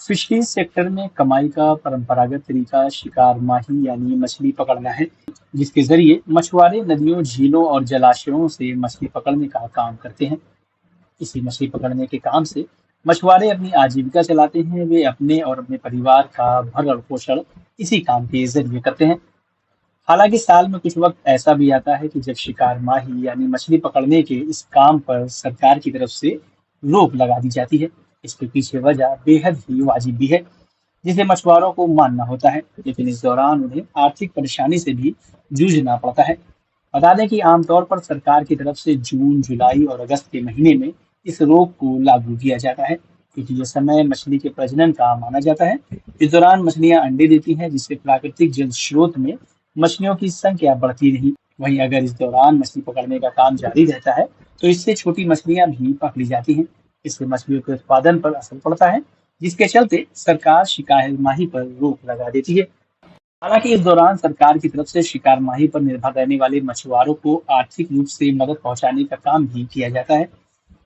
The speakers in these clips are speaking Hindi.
फिशरीज सेक्टर में कमाई का परंपरागत तरीका शिकार माही यानी मछली पकड़ना है, जिसके जरिए मछुआरे नदियों, झीलों और जलाशयों से मछली पकड़ने का काम करते हैं। इसी मछली पकड़ने के काम से मछुआरे अपनी आजीविका चलाते हैं। वे अपने और अपने परिवार का भरण पोषण इसी काम के जरिए करते हैं। हालांकि साल में कुछ वक्त ऐसा भी आता है कि जब शिकार माही यानी मछली पकड़ने के इस काम पर सरकार की तरफ से रोक लगा दी जाती है। इसके पीछे वजह बेहद ही वाजिब भी है, जिसे मछुआरों को मानना होता है, लेकिन इस दौरान उन्हें आर्थिक परेशानी से भी जूझना पड़ता है। बता दें कि आमतौर पर सरकार की तरफ से जून, जुलाई और अगस्त के महीने में इस रोग को लागू किया जाता है, क्योंकि यह समय मछली के प्रजनन का माना जाता है। इस दौरान मछलियां अंडे देती हैं, जिससे प्राकृतिक जल स्रोत में मछलियों की संख्या बढ़ती रही। वहीं अगर इस दौरान मछली पकड़ने का काम जारी रहता है, तो इससे छोटी मछलियां भी पकड़ी जाती हैं। इससे मछलियों के उत्पादन पर असर पड़ता है, जिसके चलते सरकार शिकार माही पर रोक लगा देती है। हालांकि इस दौरान सरकार की तरफ से शिकार माही पर निर्भर रहने वाले मछुआरों को आर्थिक रूप से मदद पहुंचाने का काम भी किया जाता है।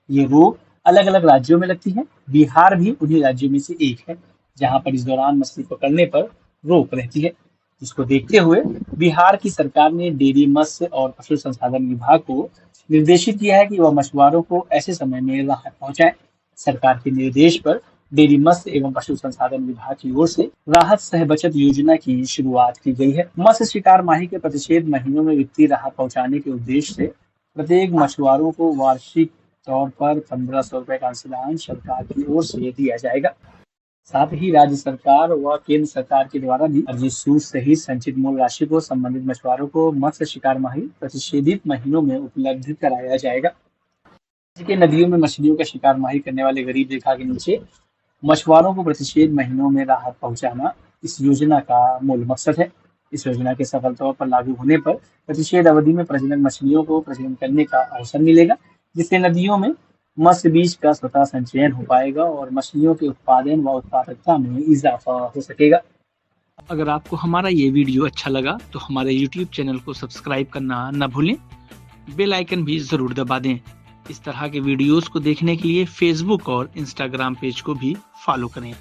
ये रोक अलग अलग राज्यों में लगती है। बिहार भी उन्हीं राज्यों में से एक है जहां पर इस दौरान मछली पकड़ने पर रोक रहती है। जिसको देखते हुए बिहार की सरकार ने डेयरी, मत्स्य और पशु संसाधन विभाग को निर्देशित किया है कि वह मछुआरों को ऐसे समय में राहत पहुंचाए। सरकार के निर्देश पर डेयरी, मत्स्य एवं पशु संसाधन विभाग की ओर से राहत सह बचत योजना की शुरुआत की गई है। मत्स्य शिकार माही के प्रतिषेध महीनों में वित्तीय राहत पहुंचाने के उद्देश्य से प्रत्येक मछुआरों को वार्षिक तौर पर 1500 रुपए का अंशदान सरकार की ओर से दिया जाएगा। साथ ही राज्य सरकार व केंद्र सरकार के द्वारा भी अर्जित सूद सहित संचित मूल राशि को संबंधित मछुआरों को मत्स्य शिकार माही प्रतिषेधित महीनों में उपलब्ध कराया जाएगा। राज्य के नदियों में मछलियों का शिकार माही करने वाले गरीब रेखा के नीचे मछुआरों को प्रतिषेध महीनों में राहत पहुंचाना इस योजना का मूल मकसद है। इस योजना के सफल तौर पर लागू होने पर प्रतिषेध अवधि में प्रजनन मछलियों को प्रजनन करने का अवसर मिलेगा, जिससे नदियों में मत्स्य बीज का स्वतः संचयन हो पाएगा और मछलियों के उत्पादन व उत्पादकता में इजाफा हो सकेगा। अगर आपको हमारा ये वीडियो अच्छा लगा तो हमारे YouTube चैनल को सब्सक्राइब करना न भूलें। बेल आइकन भी जरूर दबा दें। इस तरह के वीडियोस को देखने के लिए Facebook और Instagram पेज को भी फॉलो करें।